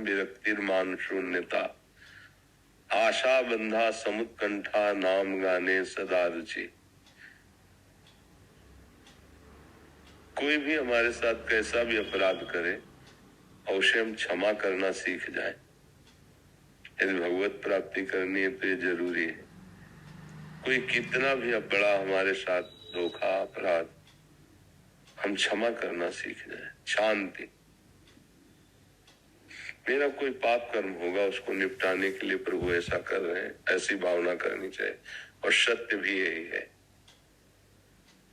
विरक्तिर्मान शून्यता, आशा बंधा समुत्कंठा, नाम गाने सदा रुचि। कोई भी हमारे साथ कैसा भी अपराध करे और उसे हम क्षमा करना सीख जाए। यदि भगवत प्राप्ति करनी है तो ये जरूरी है। कोई कितना भी बड़ा हमारे साथ धोखा अपराध, हम क्षमा करना सीख जाए। शांति, मेरा कोई पाप कर्म होगा उसको निपटाने के लिए प्रभु ऐसा कर रहे हैं, ऐसी भावना करनी चाहिए। और सत्य भी यही है,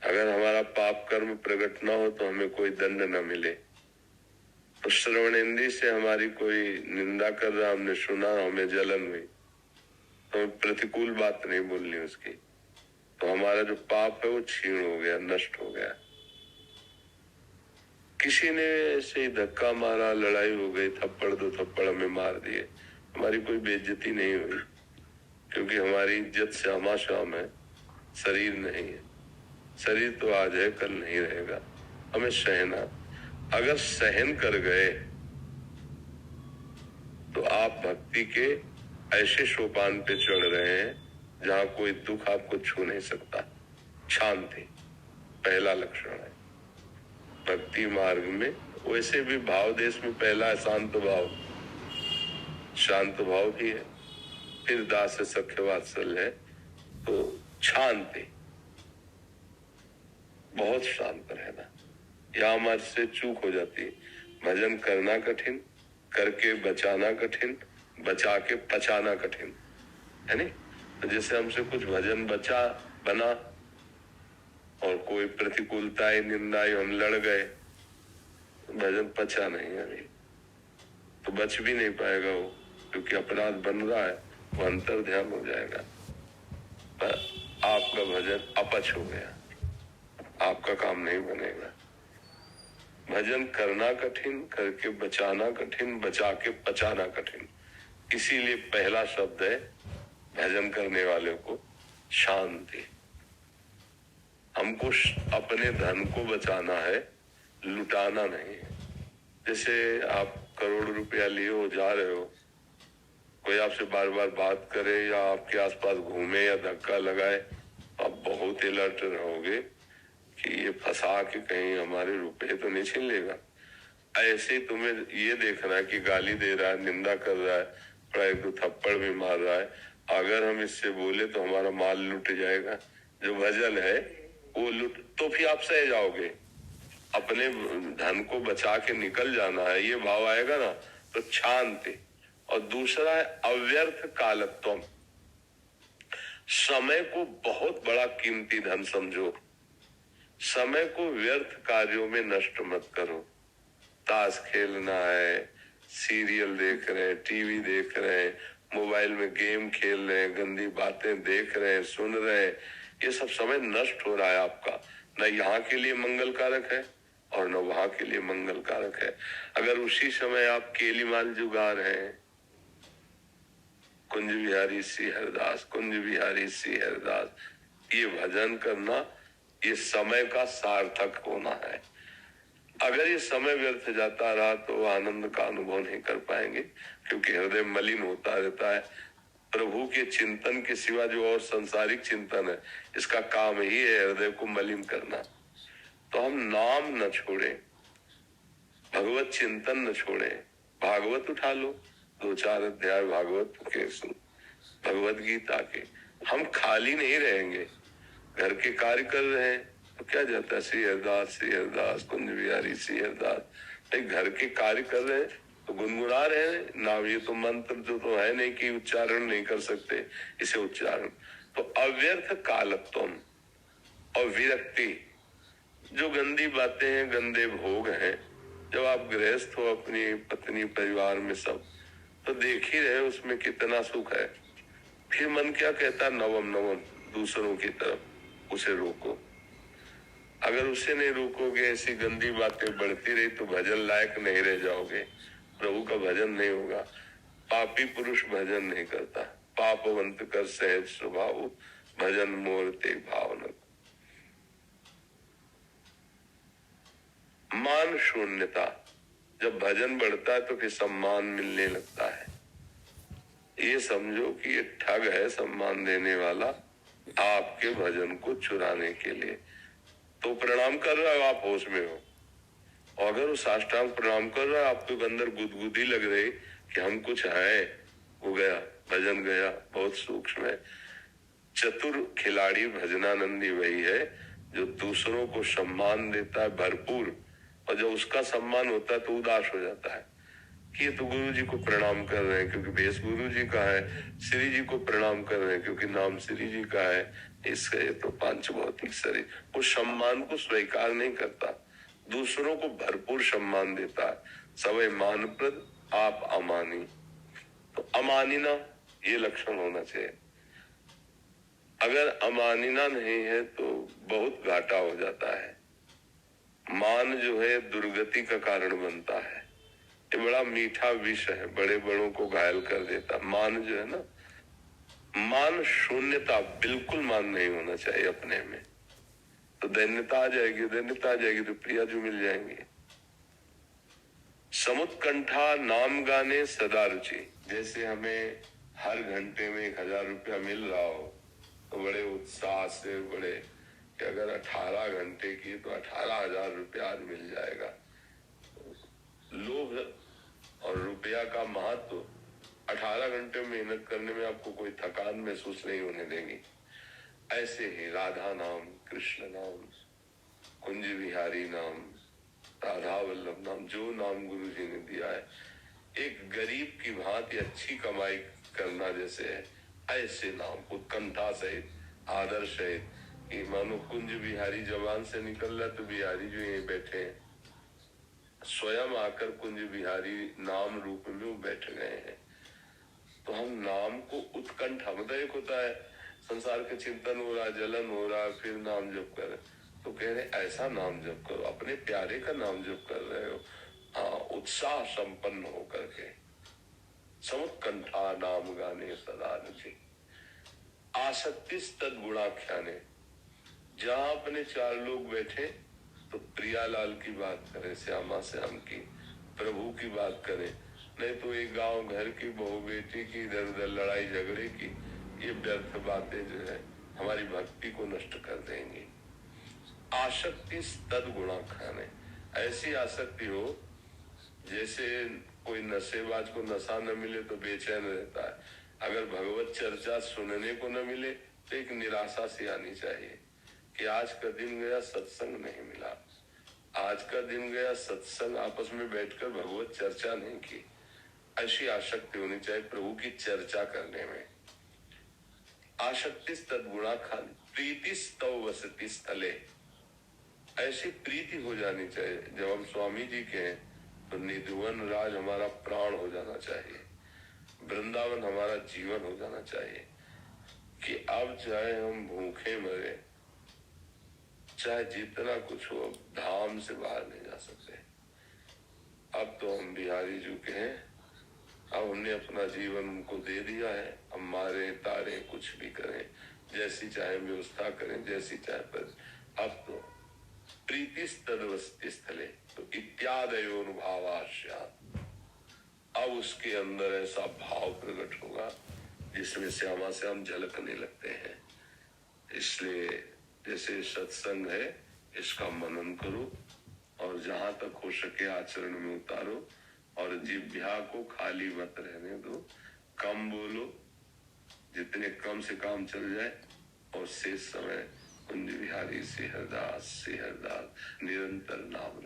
अगर हमारा पाप कर्म प्रकट ना हो तो हमें कोई दंड न मिले। तो श्रवणेंद्रिय से हमारी कोई निंदा कर रहा, हमने सुना, हमें जलन हुई, तो प्रतिकूल बात नहीं बोलनी उसकी, तो हमारा जो पाप है वो क्षीण हो गया, नष्ट हो गया। किसी ने ऐसे ही धक्का मारा, लड़ाई हो गई, थप्पड़ दो थप्पड़ हमें मार दिए, हमारी कोई बेइज्जती नहीं हुई, क्योंकि हमारी इज्जत श्यामाश्याम है, शरीर नहीं है। शरीर तो आज है, कल नहीं रहेगा, हमें सहना। अगर सहन कर गए तो आप भक्ति के ऐसे सोपान पे चढ़ रहे हैं जहां कोई दुख आपको छू नहीं सकता। शांति पहला लक्षण है भक्ति मार्ग में। वैसे भी भाव देश में पहला है शांत भाव, शांत भाव भी है, फिर दास सख्य वात्सल्य है। तो शांति, बहुत शांत रहना, यहाँ हमारे से चूक हो जाती है। भजन करना कठिन, करके बचाना कठिन, बचा के पचाना कठिन, है नहीं? तो जैसे हमसे कुछ भजन बना और कोई प्रतिकूलता निंदा हम लड़ गए, भजन पचा नहीं अभी, तो बच भी नहीं पाएगा वो, क्योंकि अपराध बन रहा है, वो अंतर ध्यान हो जाएगा। पर आपका भजन अपच हो गया, आपका काम नहीं बनेगा। भजन करना कठिन, करके बचाना कठिन, बचा के पचाना कठिन। इसीलिए पहला शब्द है भजन करने वाले को शांति। हमको अपने धन को बचाना है, लुटाना नहीं है। जैसे आप करोड़ रुपया लिए हो, जा रहे हो, कोई आपसे बार बार बात करे या आपके आसपास घूमे या धक्का लगाए, आप बहुत अलर्ट रहोगे कि ये फंसा के कहीं हमारे रुपए तो नहीं छीन लेगा। ऐसे ही तुम्हें ये देखना है कि गाली दे रहा है, निंदा कर रहा है, थोड़ा एक दो थप्पड़ भी मार रहा है, अगर हम इससे बोले तो हमारा माल लुट जाएगा। जो भजन है वो लुट, तो फिर आप सह जाओगे, अपने धन को बचा के निकल जाना है, ये भाव आएगा ना तो शांति। और दूसरा है अव्यर्थ कालत्वम। समय को बहुत बड़ा कीमती धन समझो, समय को व्यर्थ कार्यों में नष्ट मत करो। ताश खेलना है, सीरियल देख रहे हैं, टीवी देख रहे हैं, मोबाइल में गेम खेल रहे हैं, गंदी बातें देख रहे हैं, सुन रहे हैं, ये सब समय नष्ट हो रहा है आपका। न यहाँ के लिए मंगल कारक है और न वहां के लिए मंगल कारक है। अगर उसी समय आप केली माल जुगा रहे हैं, कुंज बिहारी सी हरदास, कुंज बिहारी सी हरदास, ये भजन करना, ये समय का सार्थक होना है। अगर ये समय व्यर्थ जाता रहा तो आनंद का अनुभव नहीं कर पाएंगे, क्योंकि हृदय मलिन होता रहता है। प्रभु के चिंतन के सिवा जो और संसारिक चिंतन है, इसका काम ही है हृदय को मलिन करना। तो हम नाम न छोड़े, भगवत चिंतन न छोड़े। भागवत उठा लो, 2-4 अध्याय भागवत के सुन, भगवत गीता के। हम खाली नहीं रहेंगे, घर के कार्य कर रहे हैं तो क्या जाता है, श्री हरदास कुंज बिहारी श्री हरदास। घर के कार्य कर रहे हैं तो गुनगुना रहे हैं नाम। ये तो मंत्र जो तो है नहीं कि उच्चारण नहीं कर सकते, इसे उच्चारण। तो अव्यर्थ कालत्वम और विरक्ति, जो गंदी बातें हैं, गंदे भोग हैं, जब आप गृहस्थ हो अपनी पत्नी परिवार में सब, तो देख ही रहे उसमें कितना सुख है। फिर मन क्या कहता, नवम दूसरों की तरफ, उसे रोको। अगर उसे नहीं रोकोगे, ऐसी गंदी बातें बढ़ती रही तो भजन लायक नहीं रह जाओगे, प्रभु का भजन नहीं होगा। पापी पुरुष भजन नहीं करता, पापवंत कर सहज स्वभाव, भजन मोर ते भावना। मान शून्यता, जब भजन बढ़ता है तो फिर सम्मान मिलने लगता है। ये समझो कि ये ठग है सम्मान देने वाला, आपके भजन को चुराने के लिए। तो प्रणाम कर रहा हो, आप होश में हो, और अगर वो साष्टांग प्रणाम कर रहा है, आपके अंदर गुदगुदी लग रही कि हम कुछ है, वो गया, भजन गया। बहुत सूक्ष्म है। चतुर खिलाड़ी भजनानंदी वही है जो दूसरों को सम्मान देता है भरपूर, और जब उसका सम्मान होता है तो उदास हो जाता है कि ये तो गुरु जी को प्रणाम कर रहे हैं क्योंकि भेष गुरु जी का है, श्री जी को प्रणाम कर रहे हैं क्योंकि नाम श्री जी का है, इससे तो पांच भौतिक शरीर। वो सम्मान को स्वीकार नहीं करता, दूसरों को भरपूर सम्मान देता है। सवै मानप्रद आप अमानी। तो अमानिना ये लक्षण होना चाहिए। अगर अमानिना नहीं है तो बहुत घाटा हो जाता है। मान जो है दुर्गति का कारण बनता है। ये बड़ा मीठा विष है, बड़े बड़ों को घायल कर देता। मान जो है ना, मान शून्यता, बिल्कुल मान नहीं होना चाहिए अपने में। तो दैन्यता आ जाएगी, दैन्यता आ जाएगी तो प्रिया जो मिल जाएंगे। समुत्कंठा नाम गाने सदा रुचि। जैसे हमें हर घंटे में 1000 रुपया मिल रहा हो तो बड़े उत्साह से, बड़े कि अगर 18 घंटे की तो 18,000 रुपया आज मिल जाएगा। लोभ और रुपया का महत्व 18 घंटे मेहनत करने में आपको कोई थकान महसूस नहीं होने देगी। ऐसे ही राधा नाम, कृष्ण नाम, कुंज बिहारी नाम, राधा वल्लभ नाम, जो नाम गुरु जी ने दिया है, एक गरीब की भांति अच्छी कमाई करना जैसे है, ऐसे नाम उत्कंठा सहित, आदर सहित, कि मानो कुंज बिहारी जबान से निकल रहा तो बिहारी जो यहीं बैठे हैं, स्वयं आकर कुंज बिहारी नाम रूप में वो बैठ गए हैं। तो हम नाम को उत्कंठा, मतलब एक होता है संसार के चिंतन हो रहा, जलन हो रहा, फिर नाम जप कर, तो कह रहे ऐसा नाम जप करो, अपने प्यारे का नाम जप कर रहे हो, हाँ, उत्साह संपन्न होकर के। समुत्कंठा नाम गाने सदा रुचि, आसक्ति तद गुणाख्याने। जहां अपने 4 लोग बैठे तो प्रियालाल की बात करें, श्यामा श्याम की, प्रभु की बात करें, नहीं तो एक गांव घर की बहू बेटी की इधर उधर लड़ाई झगड़े की, ये व्यर्थ बातें जो है हमारी भक्ति को नष्ट कर देंगी। आसक्ति तद गुणा खाने, ऐसी आसक्ति हो जैसे कोई नशेबाज को नशा न मिले तो बेचैन रहता है, अगर भगवत चर्चा सुनने को न मिले तो एक निराशा सी आनी चाहिए कि आज का दिन गया, सत्संग नहीं मिला, आज का दिन गया, सत्संग आपस में बैठकर भगवत चर्चा नहीं की। ऐसी आसक्ति होनी चाहिए प्रभु की चर्चा करने में। आसक्ति तद्गुणा खान प्रीति स्तव वसति स्थले, ऐसी प्रीति हो जानी चाहिए। जब हम स्वामी जी के हैं तो निधुवन राज हमारा प्राण हो जाना चाहिए, वृंदावन हमारा जीवन हो जाना चाहिए, कि अब चाहे हम भूखे मरे, चाहे जितना कुछ हो, धाम से बाहर नहीं जा सकते। अब तो हम बिहारी जी के हैं, अब हमने अपना जीवन उनको दे दिया है, हम मारे तारे कुछ भी करें, जैसी चाहे व्यवस्था करें, जैसी चाहे पर। अब तो प्रीति तदवस्ति स्थले, तो इत्यादयोनुभावास्यात्, अब उसके अंदर ऐसा भाव प्रकट होगा जिसमें श्यामा श्याम झलकने लगते हैं। इसलिए जैसे सत्संग है, इसका मनन करो और जहां तक हो सके आचरण में उतारो, और जिह्वा को खाली मत रहने दो, कम बोलो, जितने कम से काम चल जाए, और शेष समय कुंज बिहारी से हरदास निरंतर नाम